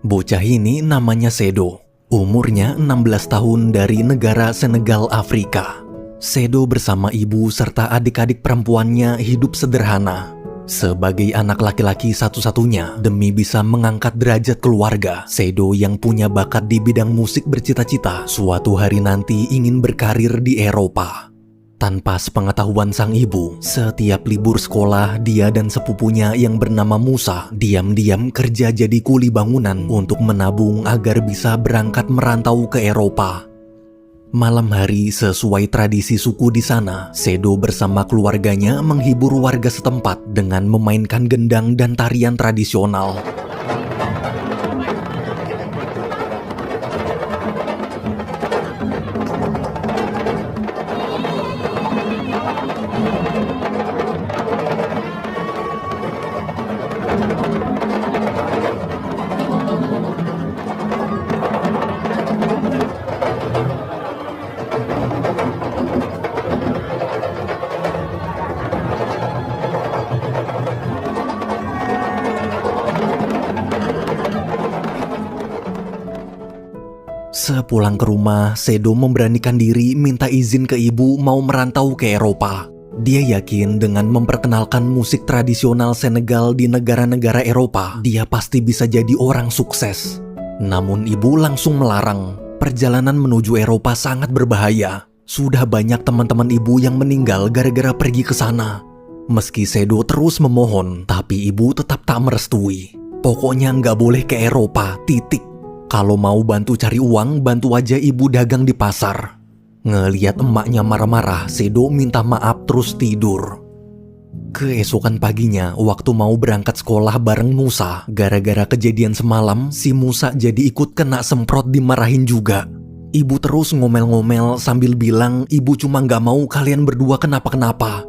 Bocah ini namanya Sedo. Umurnya 16 tahun dari negara Senegal, Afrika. Sedo bersama ibu serta adik-adik perempuannya hidup sederhana. Sebagai anak laki-laki satu-satunya, demi bisa mengangkat derajat keluarga, Sedo yang punya bakat di bidang musik bercita-cita suatu hari nanti ingin berkarir di Eropa. Tanpa sepengetahuan sang ibu, setiap libur sekolah dia dan sepupunya yang bernama Musa diam-diam kerja jadi kuli bangunan untuk menabung agar bisa berangkat merantau ke Eropa. Malam hari sesuai tradisi suku di sana, Sedo bersama keluarganya menghibur warga setempat dengan memainkan gendang dan tarian tradisional. Sepulang ke rumah, Sedo memberanikan diri minta izin ke ibu mau merantau ke Eropa. Dia yakin dengan memperkenalkan musik tradisional Senegal di negara-negara Eropa, dia pasti bisa jadi orang sukses. Namun ibu langsung melarang. Perjalanan menuju Eropa sangat berbahaya. Sudah banyak teman-teman ibu yang meninggal gara-gara pergi ke sana. Meski Sedo terus memohon, tapi ibu tetap tak merestui. Pokoknya nggak boleh ke Eropa, titik. Kalau mau bantu cari uang, bantu aja ibu dagang di pasar. Ngeliat emaknya marah-marah, Sedo minta maaf terus tidur. Keesokan paginya, waktu mau berangkat sekolah bareng Musa, gara-gara kejadian semalam, si Musa jadi ikut kena semprot dimarahin juga. Ibu terus ngomel-ngomel sambil bilang ibu cuma gak mau kalian berdua kenapa-kenapa.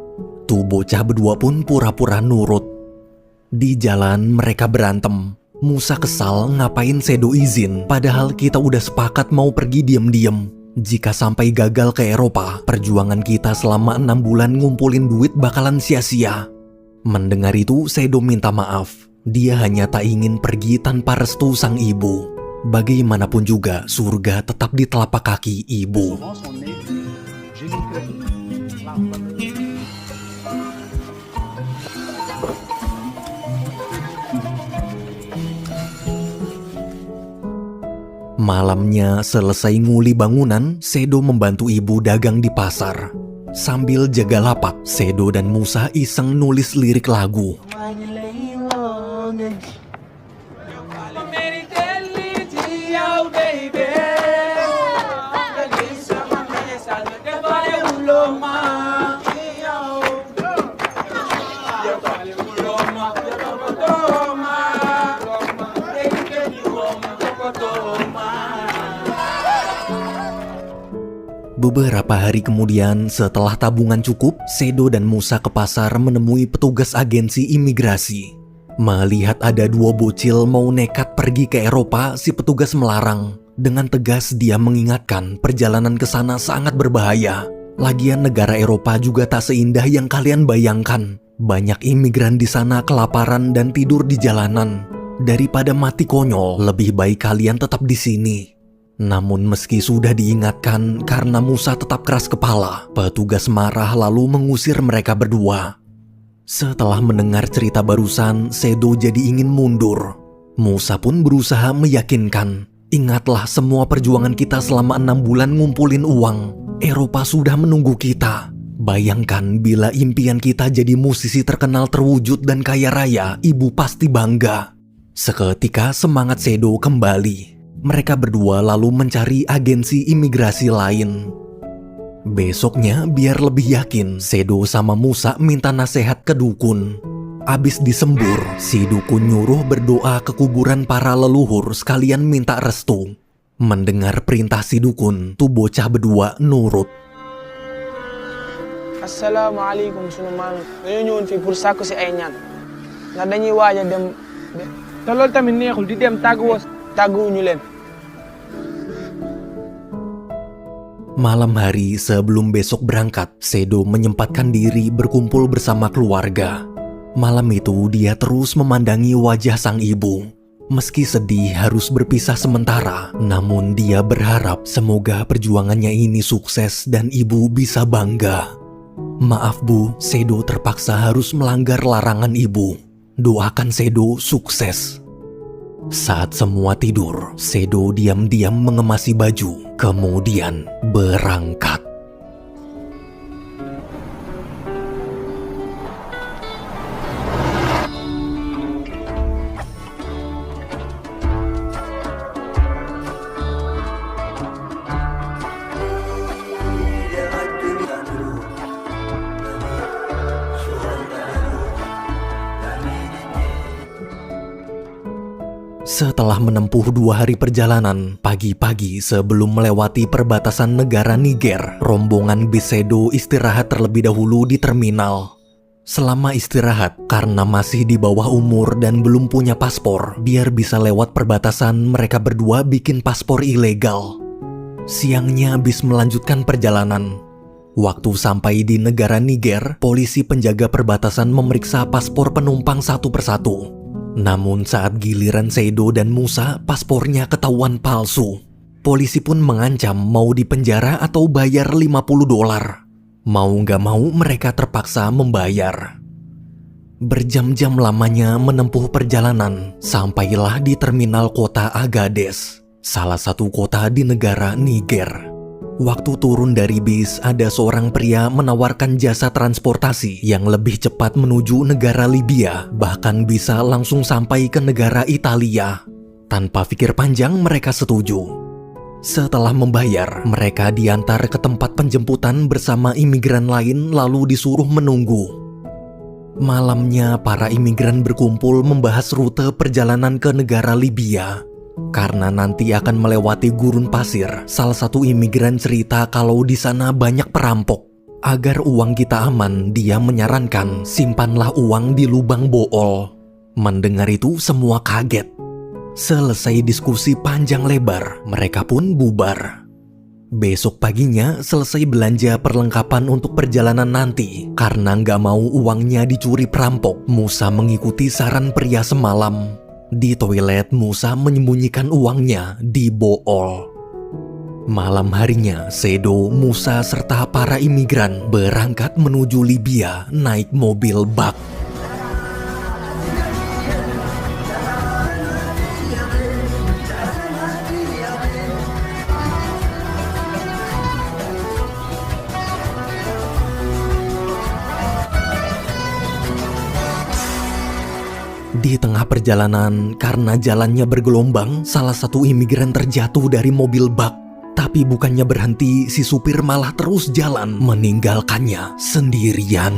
Tuh bocah berdua pun pura-pura nurut. Di jalan mereka berantem. Musa kesal ngapain Sedo izin, padahal kita udah sepakat mau pergi diam-diam. Jika sampai gagal ke Eropa, perjuangan kita selama 6 bulan ngumpulin duit bakalan sia-sia. Mendengar itu, Sedo minta maaf. Dia hanya tak ingin pergi tanpa restu sang ibu. Bagaimanapun juga, surga tetap di telapak kaki ibu. Malamnya selesai nguli bangunan, Sedo membantu ibu dagang di pasar. Sambil jaga lapak, Sedo dan Musa iseng nulis lirik lagu. Beberapa hari kemudian, setelah tabungan cukup, Sedo dan Musa ke pasar menemui petugas agensi imigrasi. Melihat ada 2 bocil mau nekat pergi ke Eropa, si petugas melarang. Dengan tegas dia mengingatkan perjalanan ke sana sangat berbahaya. Lagian negara Eropa juga tak seindah yang kalian bayangkan. Banyak imigran di sana kelaparan dan tidur di jalanan. Daripada mati konyol, lebih baik kalian tetap di sini. Namun meski sudah diingatkan, karena Musa tetap keras kepala, petugas marah lalu mengusir mereka berdua. Setelah mendengar cerita barusan, Sedo jadi ingin mundur. Musa pun berusaha meyakinkan, ingatlah semua perjuangan kita selama 6 bulan ngumpulin uang. Eropa sudah menunggu kita. Bayangkan bila impian kita jadi musisi terkenal terwujud dan kaya raya, ibu pasti bangga. Seketika semangat Sedo kembali. Mereka berdua lalu mencari agensi imigrasi lain. Besoknya biar lebih yakin, Sedo sama Musa minta nasihat ke dukun. Abis disembur, si dukun nyuruh berdoa ke kuburan para leluhur sekalian minta restu. Mendengar perintah si dukun, tuh bocah berdua nurut. Assalamualaikum sunuman. Ngayon fi pour sàkku si ay ñaan. Ndax dañuy waaj a dem. Te loolu tamit neexul di dem tàgguwuñu leen. Malam hari sebelum besok berangkat, Sedo menyempatkan diri berkumpul bersama keluarga. Malam itu dia terus memandangi wajah sang ibu. Meski sedih harus berpisah sementara, namun dia berharap semoga perjuangannya ini sukses dan ibu bisa bangga. Maaf Bu, Sedo terpaksa harus melanggar larangan ibu. Doakan Sedo sukses. Saat semua tidur, Sedo diam-diam mengemasi baju, kemudian berangkat. Setelah menempuh 2 hari perjalanan, pagi-pagi sebelum melewati perbatasan negara Niger, rombongan bis Sedo istirahat terlebih dahulu di terminal. Selama istirahat, karena masih di bawah umur dan belum punya paspor, biar bisa lewat perbatasan, mereka berdua bikin paspor ilegal. Siangnya bis melanjutkan perjalanan. Waktu sampai di negara Niger, polisi penjaga perbatasan memeriksa paspor penumpang satu persatu. Namun saat giliran Sedo dan Musa, paspornya ketahuan palsu. Polisi pun mengancam mau dipenjara atau bayar $50. Mau gak mau mereka terpaksa membayar. Berjam-jam lamanya menempuh perjalanan, sampailah di terminal kota Agadez, salah satu kota di negara Niger. Waktu turun dari bis, ada seorang pria menawarkan jasa transportasi yang lebih cepat menuju negara Libya, bahkan bisa langsung sampai ke negara Italia. Tanpa pikir panjang, mereka setuju. Setelah membayar, mereka diantar ke tempat penjemputan bersama imigran lain lalu disuruh menunggu. Malamnya, para imigran berkumpul membahas rute perjalanan ke negara Libya. Karena nanti akan melewati gurun pasir, salah satu imigran cerita kalau di sana banyak perampok. Agar uang kita aman, dia menyarankan simpanlah uang di lubang bool. Mendengar itu semua kaget. Selesai diskusi panjang lebar, mereka pun bubar. Besok paginya selesai belanja perlengkapan untuk perjalanan nanti. Karena nggak mau uangnya dicuri perampok, Musa mengikuti saran pria semalam. Di toilet, Musa menyembunyikan uangnya di bool. Malam harinya, Sedo, Musa, serta para imigran berangkat menuju Libya naik mobil bak. Di tengah perjalanan, karena jalannya bergelombang, salah satu imigran terjatuh dari mobil bak. Tapi bukannya berhenti, si supir malah terus jalan, meninggalkannya sendirian.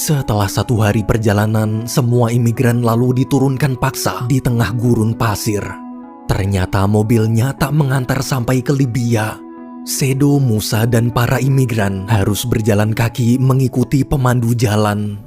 Setelah 1 hari perjalanan, semua imigran lalu diturunkan paksa di tengah gurun pasir. Ternyata mobilnya tak mengantar sampai ke Libya. Sedo, Musa, dan para imigran harus berjalan kaki mengikuti pemandu jalan.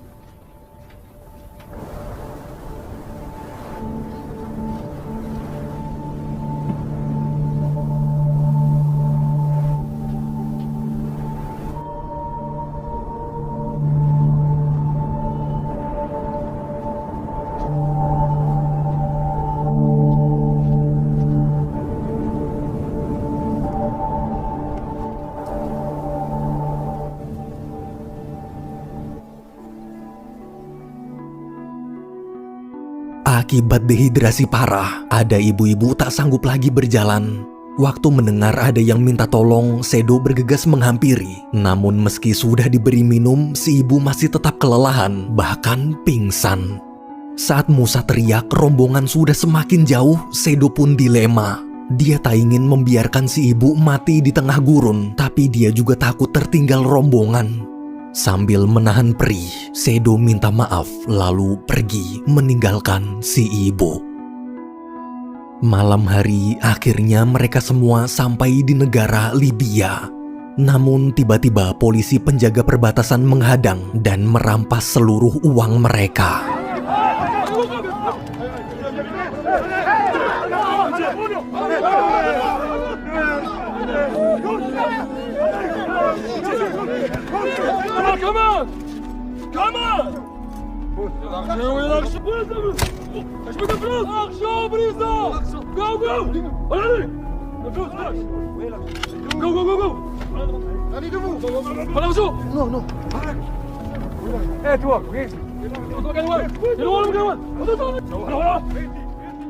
Akibat dehidrasi parah, ada ibu-ibu tak sanggup lagi berjalan. Waktu mendengar ada yang minta tolong, Sedo bergegas menghampiri. Namun meski sudah diberi minum, si ibu masih tetap kelelahan, bahkan pingsan. Saat Musa teriak, rombongan sudah semakin jauh, Sedo pun dilema. Dia tak ingin membiarkan si ibu mati di tengah gurun, tapi dia juga takut tertinggal rombongan. Sambil menahan perih, Sedo minta maaf lalu pergi meninggalkan si ibu. Malam hari, akhirnya mereka semua sampai di negara Libya. Namun tiba-tiba polisi penjaga perbatasan menghadang dan merampas seluruh uang mereka.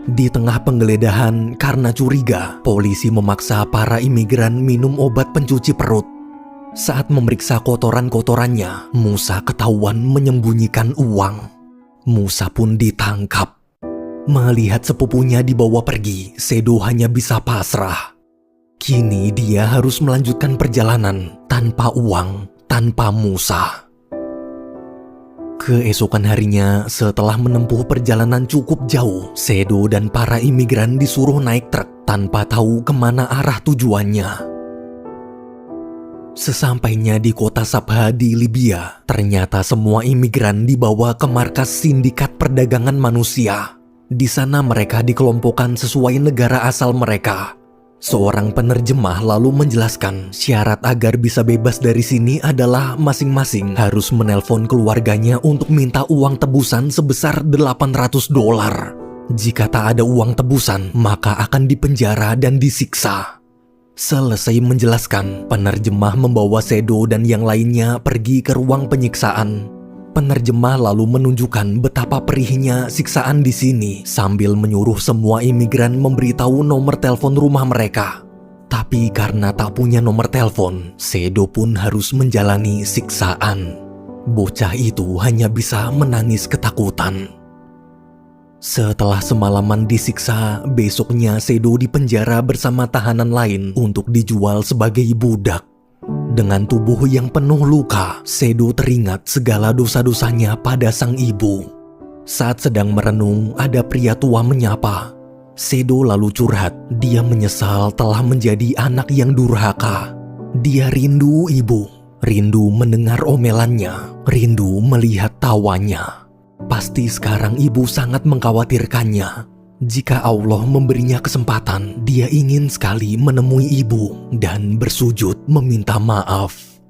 Di tengah penggeledahan karena curiga, polisi memaksa para imigran minum obat pencuci perut. Saat memeriksa kotoran-kotorannya, Musa ketahuan menyembunyikan uang. Musa pun ditangkap. Melihat sepupunya dibawa pergi, Sedo hanya bisa pasrah. Kini dia harus melanjutkan perjalanan tanpa uang, tanpa Musa. Keesokan harinya, setelah menempuh perjalanan cukup jauh, Sedo dan para imigran disuruh naik truk tanpa tahu kemana arah tujuannya. Sesampainya di kota Sabha di Libya, ternyata semua imigran dibawa ke markas sindikat perdagangan manusia. Di sana mereka dikelompokkan sesuai negara asal mereka. Seorang penerjemah lalu menjelaskan syarat agar bisa bebas dari sini adalah masing-masing harus menelpon keluarganya untuk minta uang tebusan sebesar $800. Jika tak ada uang tebusan, maka akan dipenjara dan disiksa. Selesai menjelaskan, penerjemah membawa Sedo dan yang lainnya pergi ke ruang penyiksaan. Penerjemah lalu menunjukkan betapa perihnya siksaan di sini sambil menyuruh semua imigran memberitahu nomor telepon rumah mereka. Tapi karena tak punya nomor telepon, Sedo pun harus menjalani siksaan. Bocah itu hanya bisa menangis ketakutan. Setelah semalaman disiksa, besoknya Sedo dipenjara bersama tahanan lain untuk dijual sebagai budak. Dengan tubuh yang penuh luka, Sedo teringat segala dosa-dosanya pada sang ibu. Saat sedang merenung, ada pria tua menyapa. Sedo lalu curhat, dia menyesal telah menjadi anak yang durhaka. Dia rindu ibu, rindu mendengar omelannya, rindu melihat tawanya. Pasti sekarang ibu sangat mengkhawatirkannya. Jika Allah memberinya kesempatan, dia ingin sekali menemui ibu dan bersujud meminta maaf.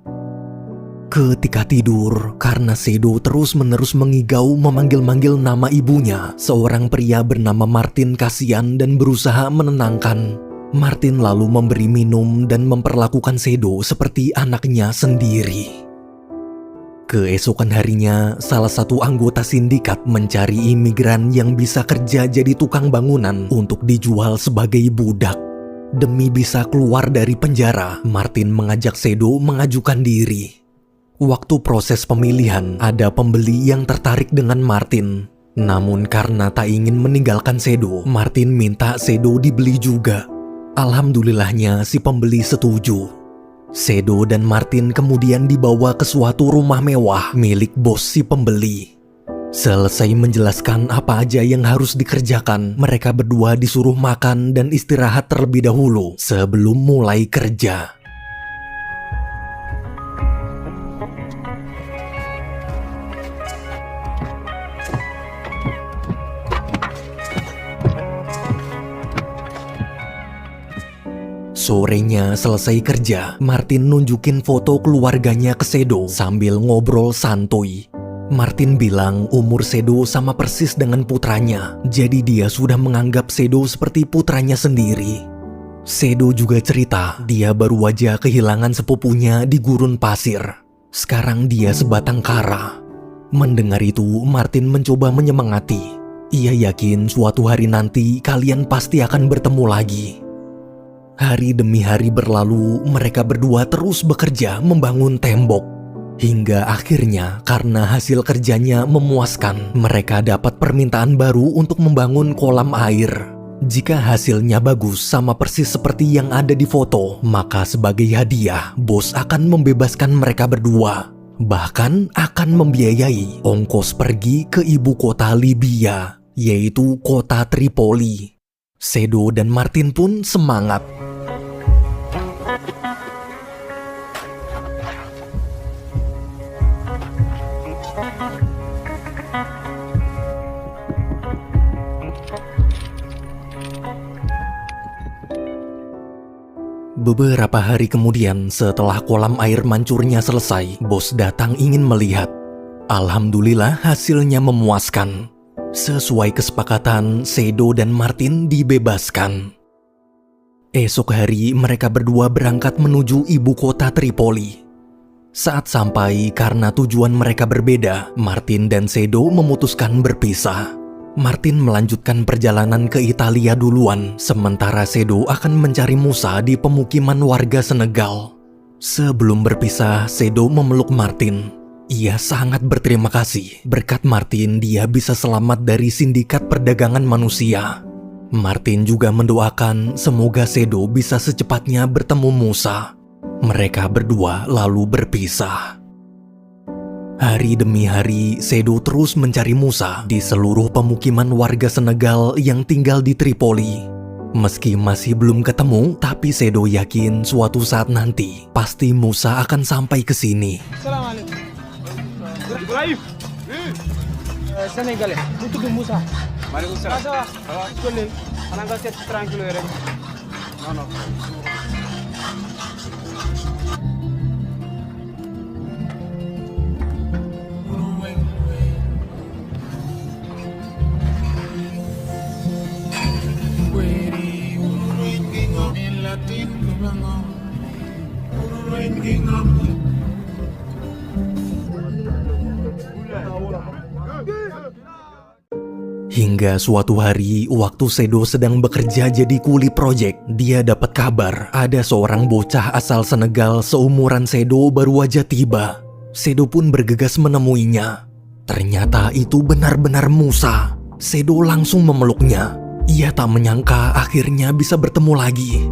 Ketika tidur, karena Sedo terus-menerus mengigau memanggil-manggil nama ibunya, seorang pria bernama Martin kasihan dan berusaha menenangkan. Martin lalu memberi minum dan memperlakukan Sedo seperti anaknya sendiri. Keesokan harinya, salah satu anggota sindikat mencari imigran yang bisa kerja jadi tukang bangunan untuk dijual sebagai budak. Demi bisa keluar dari penjara, Martin mengajak Sedo mengajukan diri. Waktu proses pemilihan, ada pembeli yang tertarik dengan Martin. Namun karena tak ingin meninggalkan Sedo, Martin minta Sedo dibeli juga. Alhamdulillahnya si pembeli setuju. Sedo dan Martin kemudian dibawa ke suatu rumah mewah milik bos si pembeli. Selesai menjelaskan apa aja yang harus dikerjakan, mereka berdua disuruh makan dan istirahat terlebih dahulu sebelum mulai kerja. Sorenya selesai kerja, Martin nunjukin foto keluarganya ke Sedo sambil ngobrol santuy. Martin bilang umur Sedo sama persis dengan putranya, jadi dia sudah menganggap Sedo seperti putranya sendiri. Sedo juga cerita dia baru aja kehilangan sepupunya di gurun pasir. Sekarang dia sebatang kara. Mendengar itu, Martin mencoba menyemangati. Ia yakin suatu hari nanti kalian pasti akan bertemu lagi. Hari demi hari berlalu, mereka berdua terus bekerja membangun tembok. Hingga akhirnya karena hasil kerjanya memuaskan, mereka dapat permintaan baru untuk membangun kolam air. Jika hasilnya bagus sama persis seperti yang ada di foto, maka sebagai hadiah, bos akan membebaskan mereka berdua. Bahkan akan membiayai ongkos pergi ke ibu kota Libya, yaitu kota Tripoli. Sedo dan Martin pun semangat. Beberapa hari kemudian, setelah kolam air mancurnya selesai, bos datang ingin melihat. Alhamdulillah hasilnya memuaskan. Sesuai kesepakatan, Sedo dan Martin dibebaskan. Esok hari mereka berdua berangkat menuju ibu kota Tripoli. Saat sampai, karena tujuan mereka berbeda, Martin dan Sedo memutuskan berpisah. Martin melanjutkan perjalanan ke Italia duluan, sementara Sedo akan mencari Musa di pemukiman warga Senegal. Sebelum berpisah, Sedo memeluk Martin. Ia sangat berterima kasih. Berkat Martin, dia bisa selamat dari sindikat perdagangan manusia. Martin juga mendoakan semoga Sedo bisa secepatnya bertemu Musa. Mereka berdua lalu berpisah. Hari demi hari, Sedo terus mencari Musa di seluruh pemukiman warga Senegal yang tinggal di Tripoli. Meski masih belum ketemu, tapi Sedo yakin suatu saat nanti pasti Musa akan sampai ke sini. Assalamualaikum. Ibrahim. Sénégalais. Bu tudd Moussa. Waalaikumsalam. Ça va? Ça va. Collé. Xanaa nga seet tranquille rek. Non non. Hingga suatu hari, waktu Sedo sedang bekerja jadi kuli proyek, dia dapat kabar ada seorang bocah asal Senegal seumuran Sedo baru aja tiba. Sedo pun bergegas menemuinya. Ternyata itu benar-benar Musa. Sedo langsung memeluknya. Ia tak menyangka akhirnya bisa bertemu lagi.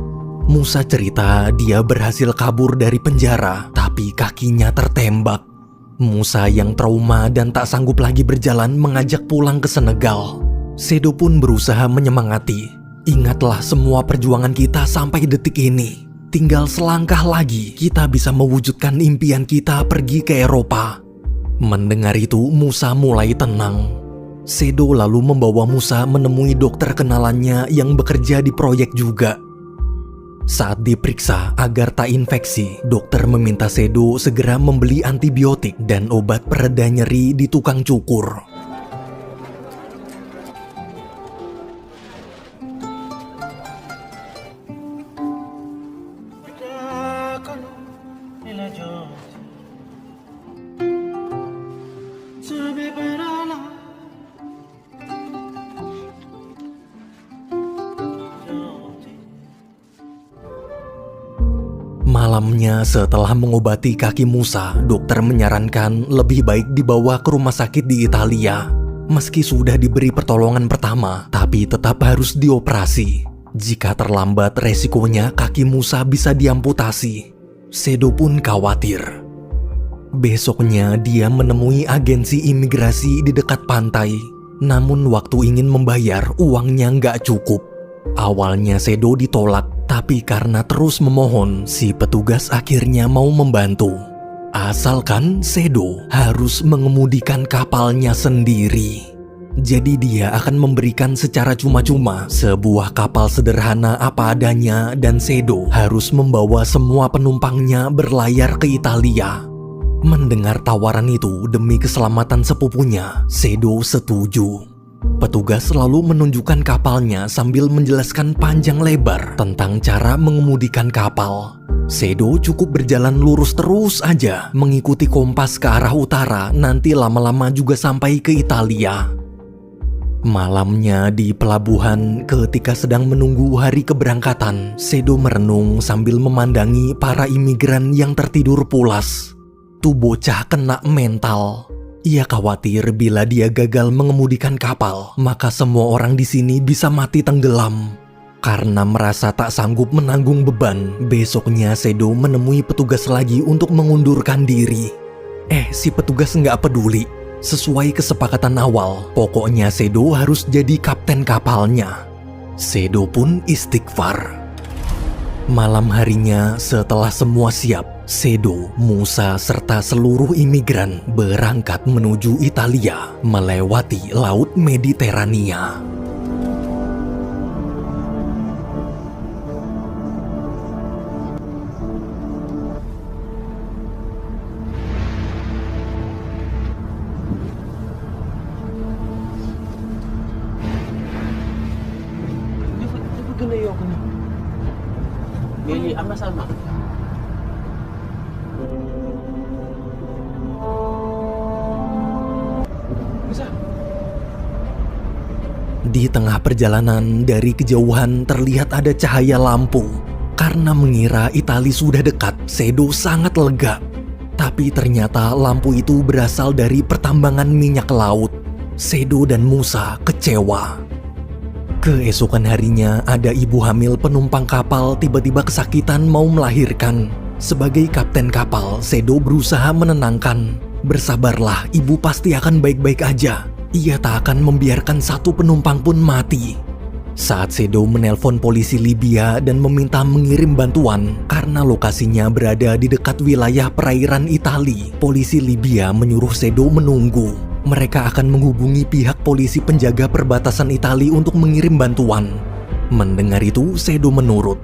Musa cerita dia berhasil kabur dari penjara, tapi kakinya tertembak. Musa yang trauma dan tak sanggup lagi berjalan mengajak pulang ke Senegal. Sedo pun berusaha menyemangati. Ingatlah semua perjuangan kita sampai detik ini. Tinggal selangkah lagi kita bisa mewujudkan impian kita pergi ke Eropa. Mendengar itu, Musa mulai tenang. Sedo lalu membawa Musa menemui dokter kenalannya yang bekerja di proyek juga. Saat diperiksa agar tak infeksi, dokter meminta Sedo segera membeli antibiotik dan obat pereda nyeri di tukang cukur. Malamnya setelah mengobati kaki Musa, dokter menyarankan lebih baik dibawa ke rumah sakit di Italia. Meski sudah diberi pertolongan pertama, tapi tetap harus dioperasi. Jika terlambat, resikonya kaki Musa bisa diamputasi. Sedo pun khawatir. Besoknya dia menemui agensi imigrasi di dekat pantai. Namun waktu ingin membayar, uangnya nggak cukup. Awalnya Sedo ditolak, tapi karena terus memohon, si petugas akhirnya mau membantu. Asalkan Sedo harus mengemudikan kapalnya sendiri. Jadi dia akan memberikan secara cuma-cuma sebuah kapal sederhana apa adanya dan Sedo harus membawa semua penumpangnya berlayar ke Italia. Mendengar tawaran itu demi keselamatan sepupunya, Sedo setuju. Petugas lalu menunjukkan kapalnya sambil menjelaskan panjang lebar tentang cara mengemudikan kapal. Sedo cukup berjalan lurus terus aja, mengikuti kompas ke arah utara, nanti lama-lama juga sampai ke Italia. Malamnya di pelabuhan, ketika sedang menunggu hari keberangkatan, Sedo merenung sambil memandangi para imigran yang tertidur pulas. Tuh bocah kena mental. Ia khawatir bila dia gagal mengemudikan kapal, maka semua orang di sini bisa mati tenggelam. Karena merasa tak sanggup menanggung beban, besoknya Sedo menemui petugas lagi untuk mengundurkan diri. Si petugas nggak peduli. Sesuai kesepakatan awal, pokoknya Sedo harus jadi kapten kapalnya. Sedo pun istighfar. Malam harinya setelah semua siap, Sedo, Musa, serta seluruh imigran berangkat menuju Italia melewati Laut Mediterania. Di tengah perjalanan, dari kejauhan terlihat ada cahaya lampu. Karena mengira Itali sudah dekat, Sedo sangat lega. Tapi ternyata lampu itu berasal dari pertambangan minyak laut. Sedo dan Musa kecewa. Keesokan harinya, ada ibu hamil penumpang kapal tiba-tiba kesakitan mau melahirkan. Sebagai kapten kapal, Sedo berusaha menenangkan. Bersabarlah, ibu pasti akan baik-baik aja. Ia tak akan membiarkan satu penumpang pun mati. Saat Sedo menelpon polisi Libya dan meminta mengirim bantuan karena lokasinya berada di dekat wilayah perairan Itali, polisi Libya menyuruh Sedo menunggu. Mereka akan menghubungi pihak polisi penjaga perbatasan Itali untuk mengirim bantuan. Mendengar itu, Sedo menurut.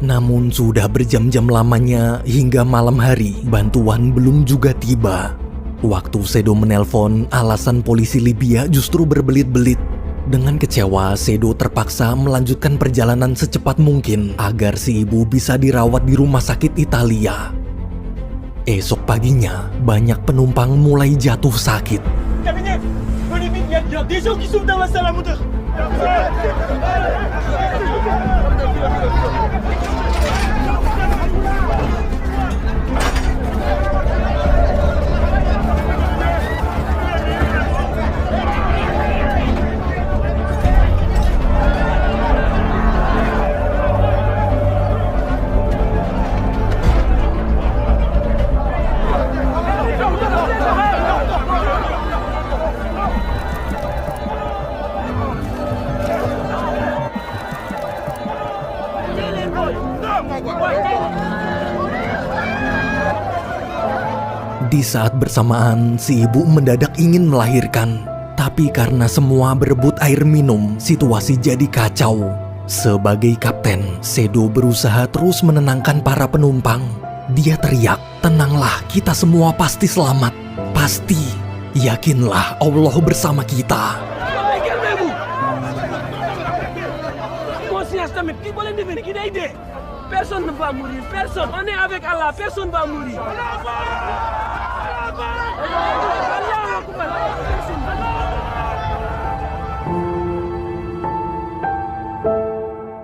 Namun sudah berjam-jam lamanya hingga malam hari, bantuan belum juga tiba. Waktu Sedo menelpon, alasan polisi Libya justru berbelit-belit. Dengan kecewa, Sedo terpaksa melanjutkan perjalanan secepat mungkin agar si ibu bisa dirawat di rumah sakit Italia. Esok paginya, banyak penumpang mulai jatuh sakit. Di saat bersamaan, si ibu mendadak ingin melahirkan. Tapi karena semua berebut air minum, situasi jadi kacau. Sebagai kapten, Sedo berusaha terus menenangkan para penumpang. Dia teriak, "Tenanglah, kita semua pasti selamat. Pasti. Yakinlah, Allah bersama kita." Personne ne va mourir, personne. On est avec Allah, personne va mourir.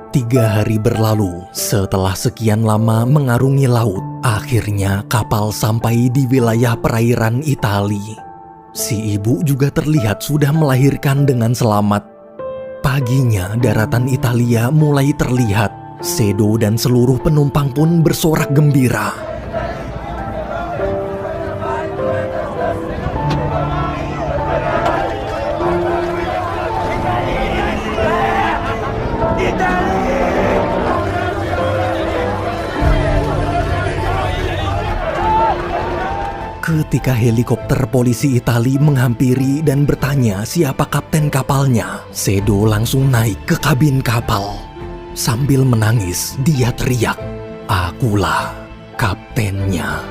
Tiga hari berlalu, setelah sekian lama mengarungi laut, akhirnya kapal sampai di wilayah perairan Itali. Si ibu juga terlihat sudah melahirkan dengan selamat. Paginya, daratan Italia mulai terlihat. Sedo dan seluruh penumpang pun bersorak gembira. Ketika helikopter polisi Itali menghampiri dan bertanya siapa kapten kapalnya, Sedo langsung naik ke kabin kapal. Sambil menangis, dia teriak, "Akulah kaptennya."